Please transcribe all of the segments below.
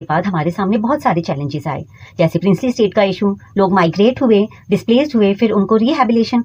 बाद हमारे सामने बहुत सारे चैलेंजेस आए, जैसे प्रिंसली स्टेट का इशू, लोग माइग्रेट हुए, डिस्प्लेस्ड हुए, फिर उनको रिहैबिलिटेशन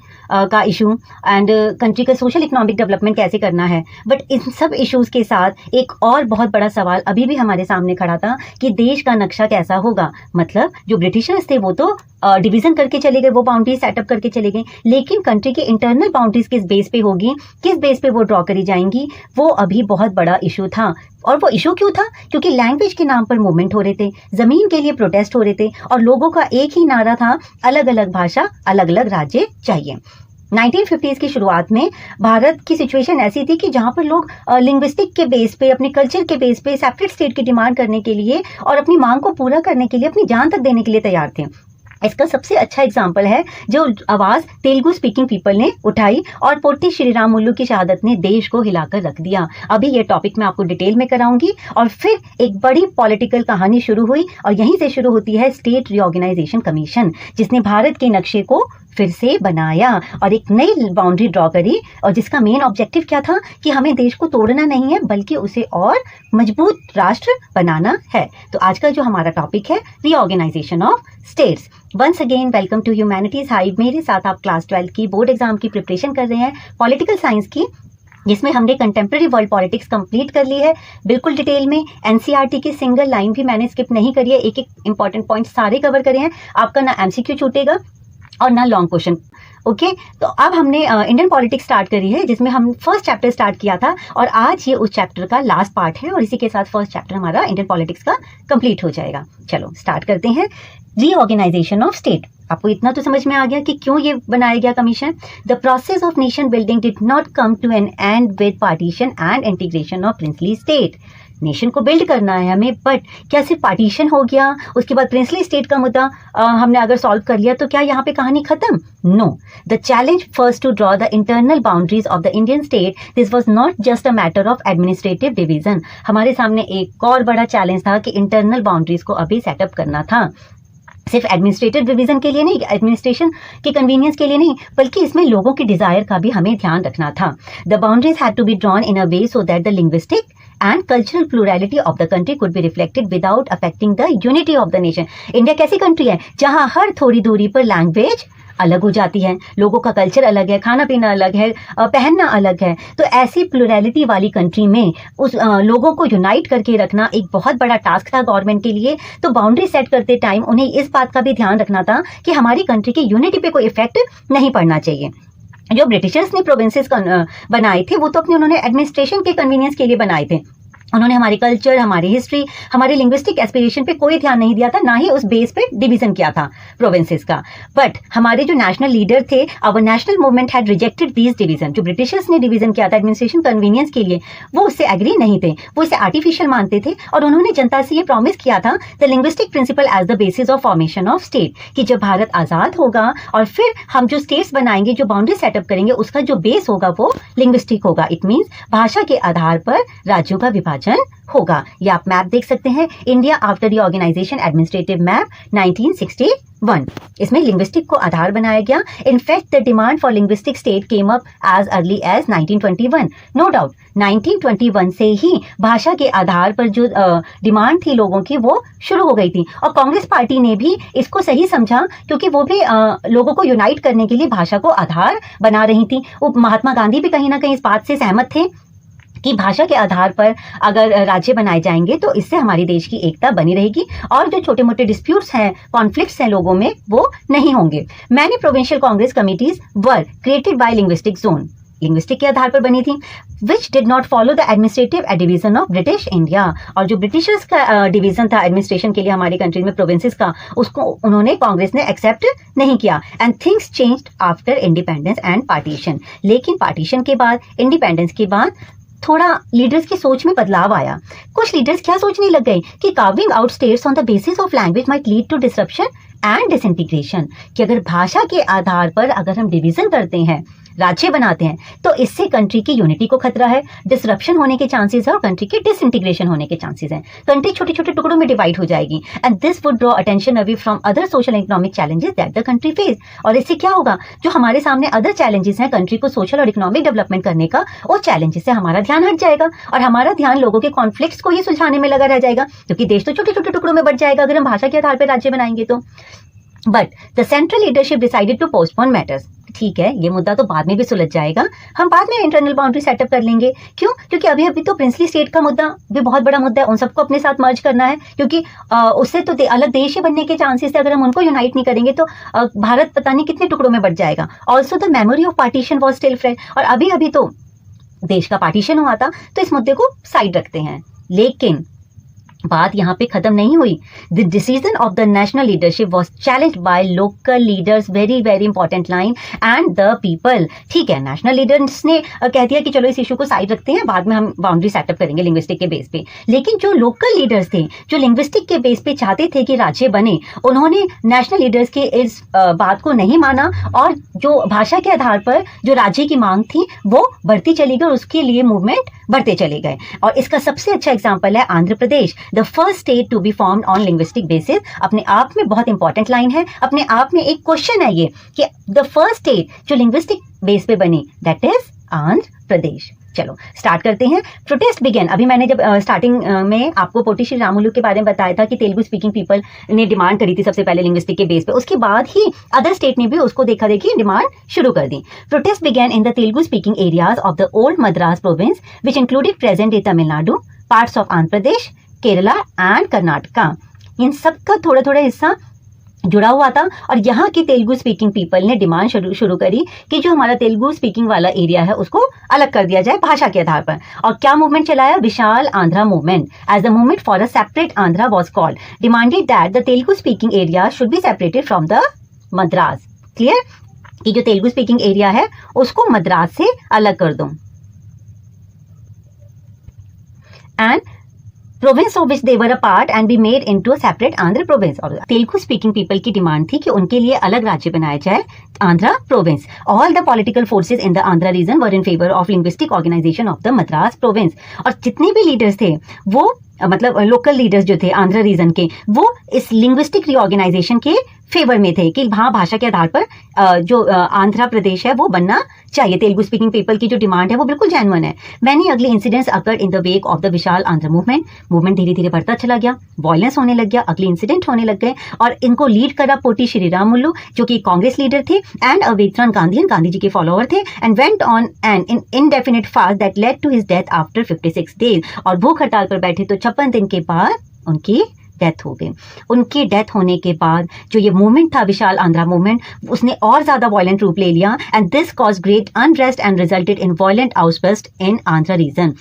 का इशू एंड कंट्री का सोशल इकोनॉमिक डेवलपमेंट कैसे करना है। बट इन सब इश्यूज के साथ एक और बहुत बड़ा सवाल अभी भी हमारे सामने खड़ा था कि देश का नक्शा कैसा होगा। मतलब जो ब्रिटिशर्स थे वो तो डिवीजन करके चले गए, वो बाउंड्री सेटअप करके चले गए, लेकिन कंट्री की इंटरनल बाउंड्रीज किस बेस पे होगी, किस बेस पे वो ड्रॉ करी जाएंगी, वो अभी बहुत बड़ा इशू था। और वो इशू क्यों था? क्योंकि लैंग्वेज के नाम पर मूवमेंट हो रहे थे, जमीन के लिए प्रोटेस्ट हो रहे थे और लोगों का एक ही नारा था, अलग अलग भाषा, अलग अलग राज्य चाहिए। 1950s की शुरुआत में भारत की सिचुएशन ऐसी थी कि जहां पर लोग लिंग्विस्टिक के बेस पे, अपने कल्चर के बेस पे सेपरेट स्टेट की डिमांड करने के लिए और अपनी मांग को पूरा करने के लिए अपनी जान तक देने के लिए तैयार थे। इसका सबसे अच्छा एग्जाम्पल है जो आवाज तेलुगु स्पीकिंग पीपल ने उठाई और पोट्टी श्रीरामुलु की शहादत ने देश को हिलाकर रख दिया। अभी ये टॉपिक मैं आपको डिटेल में कराऊंगी और फिर एक बड़ी पॉलिटिकल कहानी शुरू हुई और यहीं से शुरू होती है स्टेट रीऑर्गेनाइजेशन कमीशन, जिसने भारत के नक्शे को फिर से बनाया और एक नई बाउंड्री ड्रॉ करी। और जिसका मेन ऑब्जेक्टिव क्या था कि हमें देश को तोड़ना नहीं है बल्कि उसे और मजबूत राष्ट्र बनाना है। तो आज का जो हमारा टॉपिक है reorganisation of states. Once again welcome to Humanities Hive. मेरे साथ आप क्लास 12 की बोर्ड एग्जाम की प्रिपरेशन कर रहे हैं, पॉलिटिकल साइंस की, जिसमें हमने कंटेम्प्रेरी वर्ल्ड पॉलिटिक्स कंप्लीट कर ली है बिल्कुल डिटेल में। एनसीईआरटी की सिंगल लाइन भी मैंने स्किप नहीं करी है, एक एक इंपॉर्टेंट पॉइंट सारे कवर करे हैं। आपका ना एमसीक्यू छूटेगा और ना लॉन्ग क्वेश्चन। ओके, तो अब हमने इंडियन पॉलिटिक्स स्टार्ट करी है, जिसमें हम फर्स्ट चैप्टर स्टार्ट किया था और आज ये उस चैप्टर का लास्ट पार्ट है और इसी के साथ फर्स्ट चैप्टर हमारा इंडियन पॉलिटिक्स का कंप्लीट हो जाएगा। चलो स्टार्ट करते हैं। Reorganisation of state. आपको इतना तो समझ में आ गया कि क्यों ये बनाया गया commission. The process of nation building did not come to an end with partition and integration of princely state. Nation को बिल्ड करना है हमें, बट क्या सिर्फ पार्टीशन हो गया, उसके बाद प्रिंसली स्टेट का मुद्दा हमने अगर सॉल्व कर लिया तो क्या यहाँ पे कहानी खत्म? No, the challenge first to draw the internal boundaries of the Indian state. This was not just a matter of administrative division. हमारे सामने एक और बड़ा चैलेंज था कि इंटरनल बाउंड्रीज को अभी सेटअप करना था, सिर्फ एडमिनिस्ट्रेटिव डिवीजन के लिए नहीं, एडमिनिस्ट्रेशन के कन्वीनियंस के लिए नहीं, बल्कि इसमें लोगों की डिजायर का भी हमें ध्यान रखना था। The boundaries had to be drawn in a way so that the linguistic and cultural plurality of the country could be reflected without affecting the unity of the nation. India कैसी country है जहां हर थोड़ी दूरी पर language अलग हो जाती है, लोगों का कल्चर अलग है, खाना पीना अलग है, पहनना अलग है। तो ऐसी प्लुरैलिटी वाली कंट्री में उस लोगों को यूनाइट करके रखना एक बहुत बड़ा टास्क था गवर्नमेंट के लिए। तो बाउंड्री सेट करते टाइम उन्हें इस बात का भी ध्यान रखना था कि हमारी कंट्री की यूनिटी पे कोई इफेक्ट नहीं पड़ना चाहिए। जो ब्रिटिशर्स ने प्रोविंसेस बनाए थे वो तो अपने उन्होंने एडमिनिस्ट्रेशन के कन्वीनियंस के लिए बनाए थे। उन्होंने हमारी कल्चर, हमारी हिस्ट्री, हमारे लिंग्विस्टिक एस्पिरेशन पे कोई ध्यान नहीं दिया था, ना ही उस बेस पे डिवीजन किया था प्रोविंसेस का। बट हमारे जो नेशनल लीडर थे, our national movement had rejected these division. जो ब्रिटिशर्स ने डिवीजन किया था एडमिनिस्ट्रेशन कन्वीनियंस के लिए, वो उससे एग्री नहीं थे, वो इसे आर्टिफिशियल मानते थे और उन्होंने जनता से ये प्रॉमिस किया था the linguistic principle as the basis of formation of state, कि जब भारत आजाद होगा और फिर हम जो स्टेट्स बनाएंगे, जो बाउंड्री सेटअप करेंगे, उसका जो बेस होगा वो लिंग्विस्टिक होगा। इट मीन्स भाषा के आधार पर राज्यों का विभाजन होगा। ये आप मैप देख सकते हैं, India after reorganisation administrative map 1961। इसमें लिंग्विस्टिक को आधार बनाया गया। In fact the demand for linguistic state came up as early as 1921। No doubt 1921 से ही भाषा के आधार पर जो डिमांड थी लोगों की वो शुरू हो गई थी और कांग्रेस पार्टी ने भी इसको सही समझा, क्योंकि वो भी लोगों को यूनाइट करने के लिए भाषा को आधार बना रही थी। वो महात्मा गांधी भी कहीं ना कहीं इस बात से सहमत थे कि भाषा के आधार पर अगर राज्य बनाए जाएंगे तो इससे हमारी देश की एकता बनी रहेगी और जो छोटे मोटे डिस्प्यूट्स हैं, कॉन्फ्लिक्ट्स हैं लोगों में, वो नहीं होंगे। Many provincial Congress committees were created by linguistic zone, linguistic के आधार पर बनी थी, which did not follow the administrative division of British India. और जो ब्रिटिशर्स का डिवीजन था एडमिनिस्ट्रेशन के लिए हमारी कंट्री में प्रोविंसेस का, उसको उन्होंने कांग्रेस ने एक्सेप्ट नहीं किया। And things changed after independence and partition. लेकिन पार्टीशन के बाद, इंडिपेंडेंस के बाद थोड़ा लीडर्स की सोच में बदलाव आया। कुछ लीडर्स क्या सोचने लग गए कि carving out states on the basis of language might lead to disruption and disintegration, कि अगर भाषा के आधार पर अगर हम डिवीजन करते हैं राज्य बनाते हैं, तो इससे कंट्री की यूनिटी को खतरा है, डिसरप्शन होने के चांसेस है और कंट्री के डिसइंटीग्रेशन होने के चांसेस हैं। कंट्री छोटे छोटे टुकड़ों में डिवाइड हो जाएगी and this would draw attention away from other social economic challenges that the country face. और इससे क्या होगा, जो हमारे सामने अदर चैलेंजेस हैं कंट्री को सोशल और इकोनॉमिक डेवलपमेंट करने का, वो चैलेंजेस से हमारा ध्यान हट जाएगा और हमारा ध्यान लोगों के कॉन्फ्लिक्ट्स को ही सुलझाने में लगा रह जाएगा, क्योंकि देश तो छोटे छोटे टुकड़ों में बट जाएगा अगर हम भाषा के आधार पर राज्य बनाएंगे तो। But the central leadership decided to postpone matters. ठीक है, ये मुद्दा तो बाद में भी सुलझ जाएगा, हम बाद में इंटरनल बाउंड्री सेटअप कर लेंगे। क्यों? क्योंकि अभी अभी तो प्रिंसली स्टेट का मुद्दा भी बहुत बड़ा मुद्दा है, उन सबको अपने साथ मर्ज करना है, क्योंकि उससे तो अलग देश ही बनने के चांसेस है। अगर हम उनको यूनाइट नहीं करेंगे तो भारत पता नहीं कितने टुकड़ों में बट जाएगा। Also the memory of partition was still fresh, और अभी अभी तो देश का पार्टीशन हुआ था, तो इस मुद्दे को साइड रखते हैं। लेकिन बात यहाँ पे खत्म नहीं हुई। The decision of the national leadership was challenged by local leaders, very very important line, and the people. ठीक है, नेशनल लीडर्स ने कह दिया कि चलो इस इशू को साइड रखते हैं, बाद में हम बाउंड्री सेटअप करेंगे लिंग्विस्टिक के बेस पे। लेकिन जो लोकल लीडर्स थे, जो लिंग्विस्टिक के बेस पे चाहते थे कि राज्य बने, उन्होंने नेशनल लीडर्स के इस बात को नहीं माना और जो भाषा के आधार पर जो राज्य की मांग थी वो बढ़ती चली गई और उसके लिए मूवमेंट बढ़ते चले गए। और इसका सबसे अच्छा एग्जाम्पल है Andhra Pradesh, the first state to be formed on linguistic basis. अपने आप में बहुत इंपॉर्टेंट लाइन है, अपने आप में एक क्वेश्चन है ये कि द फर्स्ट स्टेट जो लिंग्विस्टिक बेस पे बनी, दैट इज आंध्र प्रदेश। चलो स्टार्ट करते हैं। प्रोटेस्ट बिगेन, अभी मैंने जब स्टार्टिंग में आपको पोटी श्री रामुलु के बारे में बताया था कि तेलुगु स्पीकिंग पीपल ने डिमांड करी थी सबसे पहले लिंग्विस्टिक के बेस पे, उसके बाद ही अदर स्टेट ने भी उसको देखा देखी डिमांड शुरू कर दी। Protest began in the Telugu speaking areas of the old Madras province which included present day Tamil Nadu, parts of Andhra Pradesh, Kerala and Karnataka. इन सब का थोड़ा थोड़ा हिस्सा जुड़ा हुआ था और यहाँ की तेलुगु स्पीकिंग पीपल ने डिमांड शुरू करी कि जो हमारा तेलुगु स्पीकिंग वाला एरिया है उसको अलग कर दिया जाए भाषा के आधार पर। और क्या मूवमेंट चलाया? Vishal Andhra movement, as the movement for a separate Andhra was called, demanded that the Telugu speaking area should be separated from the Madras. Clear? कि जो तेलुगु स्पीकिंग एरिया है उसको मद्रास से अलग कर दो। And province of which they were a part and be made into a separate Andhra province. और Telugu speaking people की डिमांड थी कि उनके लिए अलग राज्य बनाया जाए, Andhra province. All the political forces in the Andhra region were in favour of linguistic organisation of the Madras province. और जितने भी लीडर्स थे वो मतलब लोकल लीडर्स जो थे आंध्र रीजन के, वो इस लिंग्विस्टिक रीऑर्गेनाइजेशन के फेवर में थे कि हाँ भाषा के आधार पर जो आंध्र प्रदेश है वो बनना चाहिए। तेलुगु स्पीकिंग पीपल की जो डिमांड है वो बिल्कुल जेन्युइन है। मैनी अगले incidents occurred in the wake of the Vishal Andhra movement धीरे धीरे बढ़ता चला गया, वायलेंस होने लग गया, अगले इंसिडेंट होने लग गए और इनको लीड करा पोटी श्री रामुलु जो कि कांग्रेस लीडर थे and a veteran Gandhi ji के फॉलोअर थे, and went on an indefinite fast that led to his death after 56 days. और भूख हड़ताल पर बैठे तो 56 दिन के बाद उनकी डेथ हो गई। उनकी डेथ होने के बाद जो ये मूवमेंट था विशाल आंध्रा मूवमेंट, उसने और ज्यादा वायलेंट रूप ले लिया and this cause great unrest and resulted in violent outburst in Andhra region.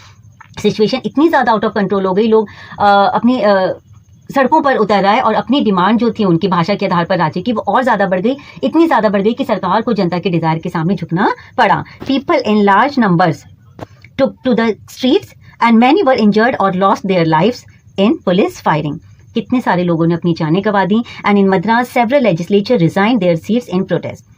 Situation इतनी ज्यादा आउट ऑफ कंट्रोल हो गई, लोग अपनी सड़कों पर उतर आए और अपनी डिमांड जो थी उनकी भाषा के आधार पर राज्य की वो और ज्यादा बढ़ गई, इतनी ज्यादा बढ़ गई कि सरकार को जनता के डिजायर के सामने झुकना पड़ा। People in large numbers took to the streets and many were injured or lost their lives in police firing. कितने सारे लोगों ने अपनी जानें गंवा दी। And in Madras several legislature resign their seats in protest.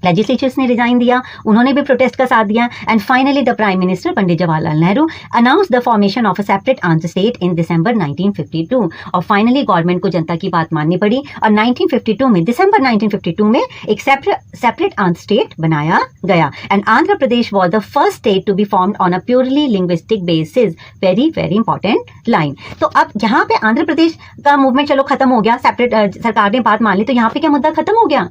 Legislatures ने रिजाइन दिया, उन्होंने भी प्रोटेस्ट का साथ दिया। And finally the prime minister Pandit Jawaharlal Nehru announce the formation of a separate Andhra state in December 1952। और फाइनली गवर्नमेंट को जनता की बात माननी पड़ी और 1952 में दिसंबर 1952 में एक सेपरेट आंध्र स्टेट बनाया गया। And Andhra Pradesh was the first state to be formed on a purely linguistic basis. Very very important line. तो अब यहाँ पे आंध्र प्रदेश का मूवमेंट चलो खत्म हो गया, सेपरेट सरकार ने बात मान ली, तो यहाँ पे क्या मुद्दा खत्म हो गया?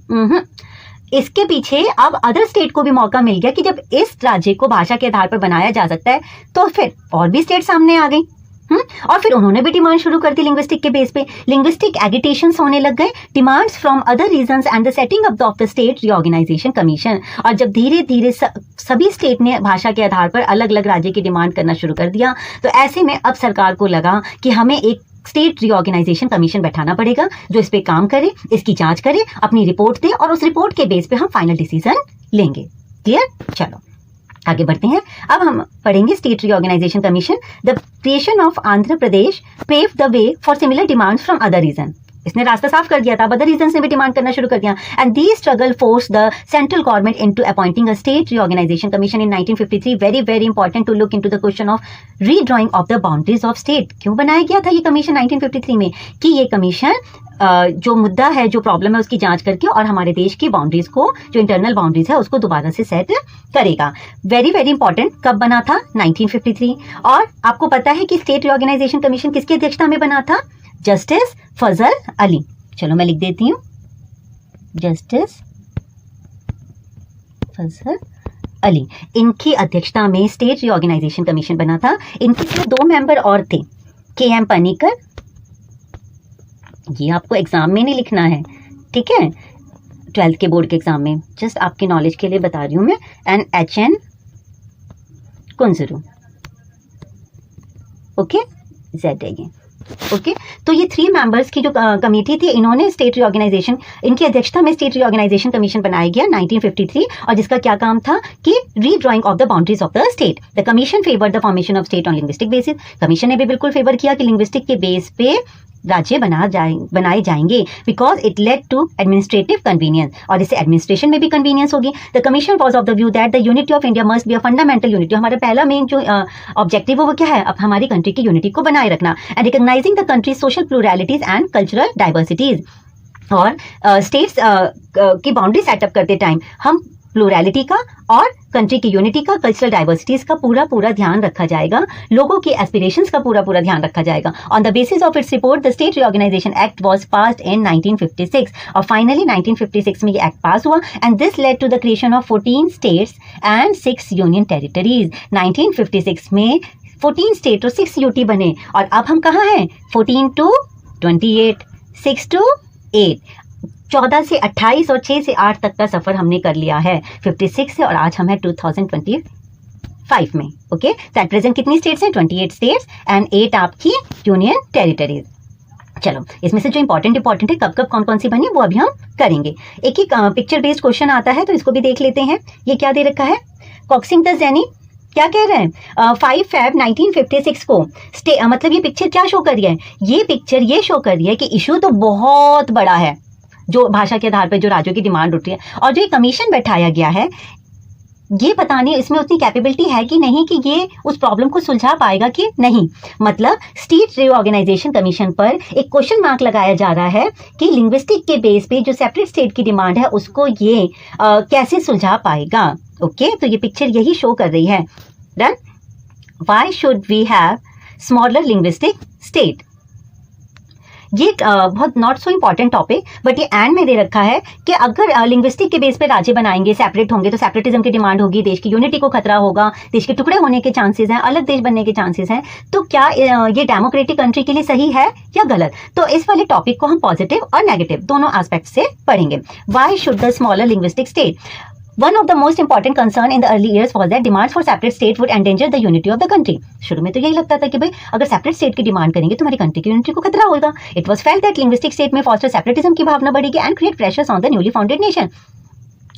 इसके पीछे अब अदर स्टेट को भी मौका मिल गया कि जब इस राज्य को भाषा के आधार पर बनाया जा सकता है तो फिर और भी स्टेट सामने आ गई। और फिर उन्होंने भी डिमांड शुरू कर दी लिंग्विस्टिक के बेस पे। लिंग्विस्टिक एगिटेशंस होने लग गए, demands from other regions and the setting up of the state reorganisation commission. और जब धीरे धीरे सभी स्टेट ने भाषा के आधार पर अलग अलग राज्य की डिमांड करना शुरू कर दिया, तो ऐसे में अब सरकार को लगा कि हमें एक स्टेट रीऑर्गेनाइजेशन कमीशन बैठाना पड़ेगा जो इस पे काम करे, इसकी जांच करे, अपनी रिपोर्ट दे और उस रिपोर्ट के बेस पे हम फाइनल डिसीजन लेंगे। क्लियर? चलो आगे बढ़ते हैं। अब हम पढ़ेंगे state reorganisation commission. The creation of Andhra Pradesh pave the way for similar demands from other region. इसने रास्ता साफ कर दिया था, अदर रीजन ने भी डिमांड करना शुरू कर दिया। And the struggle force the central government into appointing a state reorganisation commission in 1953। Very very important to look into the question of redrawing of the boundaries of state. क्यों बनाया गया था ये कमीशन 1953 में? कि ये कमीशन जो मुद्दा है, जो प्रॉब्लम है, उसकी जांच करके और हमारे देश की बाउंड्रीज को, जो इंटरनल बाउंड्रीज है, उसको दोबारा से सेट करेगा। वेरी वेरी इंपॉर्टेंट, कब बना था? 1953। और आपको पता है कि स्टेट रीऑर्गेनाइजेशन कमीशन किसकी अध्यक्षता में बना था? जस्टिस फजल अली। चलो मैं लिख देती हूँ, जस्टिस फजल अली, इनकी अध्यक्षता में स्टेट रीऑर्गेनाइजेशन कमीशन बना था। इनके 2 मेंबर और थे, के.एम. पनीकर, ये आपको एग्जाम में नहीं लिखना है, ठीक है, 12th के बोर्ड के एग्जाम में, जस्ट आपके नॉलेज के लिए बता रही हूं मैं, and H.N. Kunzru, okay, Z है ये, ओके। तो ये 3 मेंबर्स की जो कमेटी थी, इन्होंने स्टेट रीऑर्गेनाइजेशन, इनकी अध्यक्षता में स्टेट रीऑर्गेनाइजेशन कमीशन बनाया गया 1953, और जिसका क्या काम था कि redrawing of the boundaries of the state. The commission favour the formation of state on linguistic basis. Commission ने भी बिल्कुल फेवर किया कि लिंग्विस्टिक के बेस पे राज्य बनाए जाएंगे, because it led to administrative convenience, और इससे एडमिनिस्ट्रेशन में भी कन्वीनियंस होगी। The commission was of the view that the unity of India must be a fundamental unity. हमारा पहला मेन जो ऑब्जेक्टिव है वो क्या है? अब हमारी कंट्री की यूनिटी को बनाए रखना, and recognising the country social pluralities and cultural diversities. और स्टेट्स की बाउंड्री सेटअप करते टाइम हम प्लूरैलिटी का और कंट्री की यूनिटी का, कल्चरल डाइवर्सिटीज का पूरा ध्यान रखा जाएगा, लोगों की एस्पिरेशंस का पूरा ध्यान रखा जाएगा। On the basis of its report the state reorganisation act was passed in 1956, और फाइनली 1956 में ये एक्ट पास हुआ, and this led to the creation of 14 states and 6 union territories. 1956 में 14 स्टेट और 6 यूटी बने, और अब हम कहाँ हैं? 14 to 28, 6 to 8, 14 से 28 और 6 से 8 तक का सफर हमने कर लिया है 56 से, और आज हम हैं 2025 में, ओके। तो एट प्रेजेंट कितनी स्टेट्स हैं? 28 स्टेट्स एंड 8 आपकी यूनियन टेरिटरीज। चलो, इसमें से जो इंपॉर्टेंट है, कब कौन सी बनी, वो अभी हम करेंगे। एक पिक्चर बेस्ड क्वेश्चन आता है, तो इसको भी देख लेते हैं। ये क्या दे रखा है? कॉक्सिंग द ज़ैनी क्या कह रहे हैं? 5 Feb 1956 को मतलब ये पिक्चर क्या शो कर रही है? ये पिक्चर ये शो कर रही है कि इशू तो बहुत बड़ा है, जो भाषा के आधार पर जो राज्यों की डिमांड उठ रही है, और जो ये कमीशन बैठाया गया है, ये पता नहीं इसमें उतनी कैपेबिलिटी है कि नहीं कि ये उस प्रॉब्लम को सुलझा पाएगा कि नहीं। मतलब स्टेट रीऑर्गेनाइजेशन कमीशन पर एक क्वेश्चन मार्क लगाया जा रहा है कि लिंग्विस्टिक के बेस पे जो सेपरेट स्टेट की डिमांड है उसको ये कैसे सुलझा पाएगा, ओके। तो ये पिक्चर यही शो कर रही है। Done. Why should we have smaller linguistic state? ये बहुत not so important topic, but ये एंड में दे रखा है कि अगर लिंग्विस्टिक के बेस पे राज्य बनाएंगे, सेपरेट होंगे, तो सेपरेटिज्म की डिमांड होगी, देश की यूनिटी को खतरा होगा, देश के टुकड़े होने के चांसेस हैं, अलग देश बनने के चांसेस हैं। तो क्या ये डेमोक्रेटिक कंट्री के लिए सही है या गलत? तो इस वाले टॉपिक को हम पॉजिटिव और नेगेटिव दोनों एस्पेक्ट से पढ़ेंगे। Why should the smaller linguistic state? One of the most important concern in the early years was that demands for separate state would endanger the unity of the country. शुरू में तो यही लगता था कि भाई अगर सेपरेट स्टेट की डिमांड करेंगे तो हमारी कंट्री की यूनिटी को खतरा होगा। It was felt that linguistic state में foster separatism की भावना बढ़ेगी and create pressures on the newly founded nation.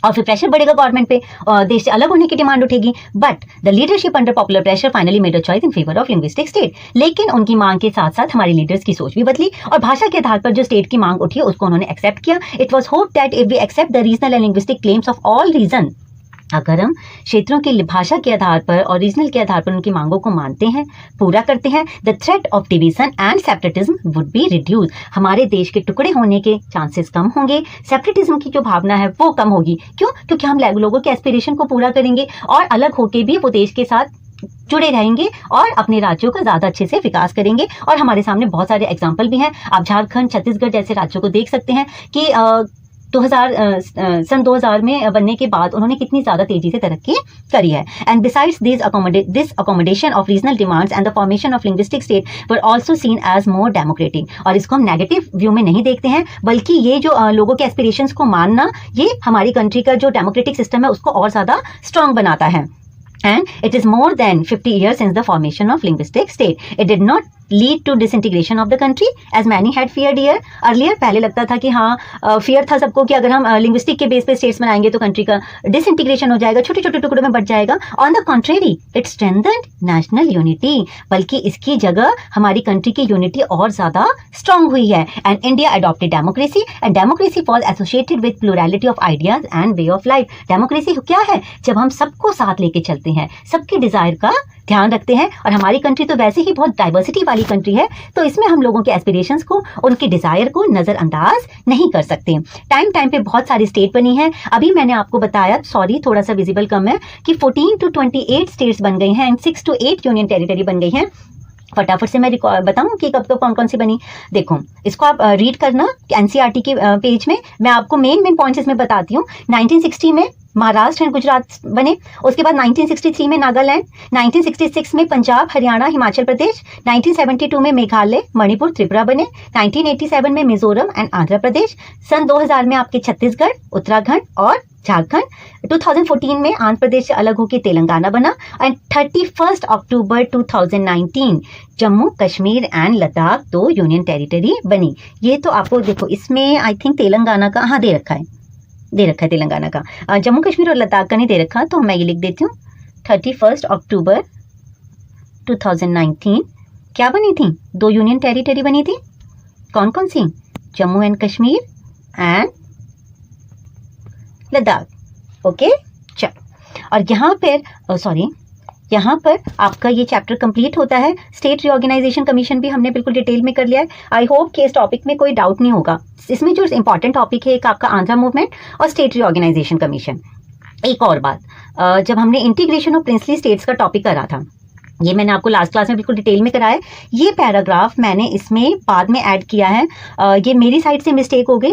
और फिर प्रेशर बढ़ेगा गवर्नमेंट पे, देश से अलग होने की डिमांड उठेगी। But the leadership under popular pressure finally made a choice in favour of linguistic state. लेकिन उनकी मांग के साथ साथ हमारे लीडर्स की सोच भी बदली, और भाषा के आधार पर जो स्टेट की मांग उठी उसको उन्होंने एक्सेप्ट किया। It was hope that if we accept the regional and linguistic claims of all region, अगर हम क्षेत्रों की भाषा के आधार पर और रीजनल के आधार पर उनकी मांगों को मानते हैं, पूरा करते हैं, the threat of division and separatism would be reduce. हमारे देश के टुकड़े होने के चांसेस कम होंगे, सेपरेटिज्म की जो भावना है वो कम होगी। क्यों? क्योंकि हम लोगों के एस्पिरेशन को पूरा करेंगे और अलग होके भी वो देश के साथ जुड़े रहेंगे और अपने राज्यों का ज्यादा अच्छे से विकास करेंगे। और हमारे सामने बहुत सारे एग्जाम्पल भी हैं। आप झारखंड, छत्तीसगढ़ जैसे राज्यों को देख सकते हैं कि सन 2000 में बनने के बाद उन्होंने कितनी ज्यादा तेजी से तरक्की करी है। And besides this accommodation of regional demands and the formation of linguistic state were also seen as more democratic. और इसको हम नेगेटिव व्यू में नहीं देखते हैं, बल्कि ये जो लोगों के एस्पिरेशंस को मानना, ये हमारी कंट्री का जो डेमोक्रेटिक सिस्टम है उसको और ज्यादा स्ट्रांग बनाता है। And it is more than 50 years since the formation of linguistic state. It did not lead to disintegration of the country as many had feared earlier. पहले लगता था कि हाँ फियर था सबको कि अगर हम लिंग्विस्टिक के बेस पे स्टेट्स बनाएंगे तो कंट्री का डिसइंटीग्रेशन हो जाएगा, छोटे छोटे टुकड़ों में बट जाएगा। On the contrary it strengthened national unity, बल्कि इसकी जगह हमारी कंट्री की यूनिटी और ज्यादा स्ट्रांग हुई है। And India adopted democracy and democracy was associated with plurality of ideas and way of life. Democracy क्या है? जब हम सबको साथ लेके चलते हैं, सबके डिजायर का ध्यान रखते हैं। और हमारी कंट्री तो वैसे ही बहुत डाइवर्सिटी वाली कंट्री है, तो इसमें हम लोगों के एस्पिरेशंस को, उनके डिजायर को नजरअंदाज नहीं कर सकते। टाइम टाइम पे बहुत सारी स्टेट बनी है। अभी मैंने आपको बताया, सॉरी थोड़ा सा विजिबल कम है, कि 14 to 28 स्टेट्स बन गई हैं एंड 6 to 8 यूनियन टेरिटरी बन गई हैं। फटाफट से मैं बताऊं कि कब कौन कौन सी बनी। देखो, इसको आप रीड करना एनसीईआरटी के पेज में। मैं आपको मेन पॉइंट्स इसमें बताती हूँ। 1960 में महाराष्ट्र एंड गुजरात बने, उसके बाद 1963 में नागालैंड, 1966 में पंजाब, हरियाणा, हिमाचल प्रदेश, 1972 में मेघालय, मणिपुर, त्रिपुरा बने, 1987 में मिजोरम एंड आंध्र प्रदेश, सन 2000 में आपके छत्तीसगढ़, उत्तराखंड और झारखंड, 2014 में आंध्र प्रदेश से अलग होकर तेलंगाना बना and 31 October 2019 Jammu Kashmir and Ladakh 2 union territory बनी। ये तो आपको देखो, इसमें आई थिंक तेलंगाना का हाँ दे रखा है तेलंगाना का, जम्मू कश्मीर और लद्दाख का नहीं दे रखा, तो मैं ये लिख देती हूँ 31 अक्टूबर 2019 क्या बनी थी? 2 यूनियन टेरिटरी बनी थी। कौन कौन सी? Jammu and Kashmir and Ladakh. Okay, चल। और यहाँ पर आपका ये चैप्टर कंप्लीट होता है। स्टेट रीऑर्गेनाइजेशन कमीशन भी हमने बिल्कुल डिटेल में कर लिया है। आई होप कि इस टॉपिक में कोई डाउट नहीं होगा। इसमें जो इंपॉर्टेंट टॉपिक है, एक आपका आंध्रा मूवमेंट और स्टेट रीऑर्गेनाइजेशन कमीशन। एक और बात, जब हमने इंटीग्रेशन ऑफ प्रिंसली स्टेट्स का टॉपिक करा था, ये मैंने आपको लास्ट क्लास में बिल्कुल डिटेल में कराया। ये पैराग्राफ मैंने इसमें बाद में ऐड किया है, ये मेरी साइड से मिस्टेक हो गई।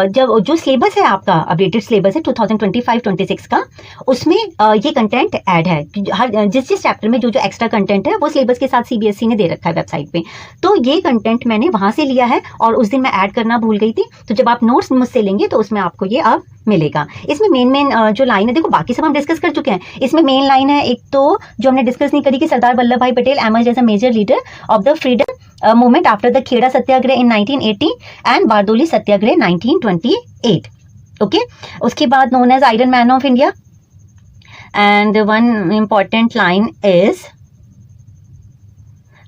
जब जो सिलेबस है आपका, अपडेटेड सिलेबस है 2025-26 का, उसमें ये कंटेंट ऐड है। हर जिस चैप्टर में जो एक्स्ट्रा कंटेंट है वो सिलेबस के साथ सीबीएसई ने दे रखा है वेबसाइट पे, तो ये कंटेंट मैंने वहां से लिया है और उस दिन मैं ऐड करना भूल गई थी। तो जब आप नोट्स मुझसे लेंगे तो उसमें आपको ये अब मिलेगा। इसमें मेन जो लाइन है, देखो बाकी सब हम डिस्कस कर चुके हैं, इसमें मेन लाइन है एक तो जो हमने डिस्कस नहीं करी कि Sardar Vallabh Bhai Patel emerge as a major leader of the freedom movement after the Kheda Satyagraha in 1980 and Bardoli Satyagraha 1928। Okay, उसके बाद known as iron man of India. And one important line is,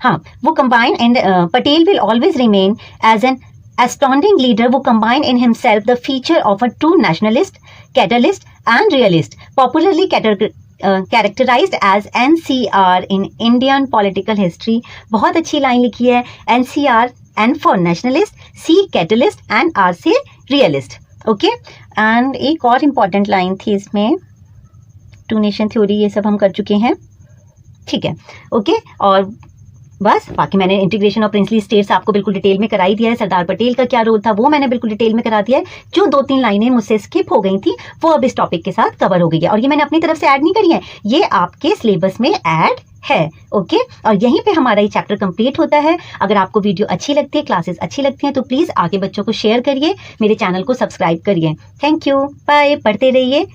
हाँ, वो combine and Patel will always remain as an astounding leader who combined in himself the feature of a true nationalist, catalyst and realist, popularly characterized as NCR in Indian political history। बहुत अच्छी line लिखी है। NCR N for nationalist, C catalyst and R से realist। Okay, and एक और important line थी इसमें, to nation theory, ये सब हम कर चुके हैं, ठीक है। ओके, और बस बाकी मैंने इंटीग्रेशन ऑफ प्रिंसली स्टेट्स आपको बिल्कुल डिटेल में कराई दिया है। सरदार पटेल का क्या रोल था वो मैंने बिल्कुल डिटेल में करा दिया है। जो 2-3 लाइनें मुझसे स्किप हो गई थी वो अब इस टॉपिक के साथ कवर हो गई है, और ये मैंने अपनी तरफ से ऐड नहीं करी है, ये आपके सिलेबस में ऐड है। ओके, और यहीं पे हमारा ये चैप्टर कंप्लीट होता है। अगर आपको वीडियो अच्छी लगती है, क्लासेस अच्छी लगती हैं, तो प्लीज आगे बच्चों को शेयर करिए, मेरे चैनल को सब्सक्राइब करिए। थैंक यू, बाय, पढ़ते रहिए।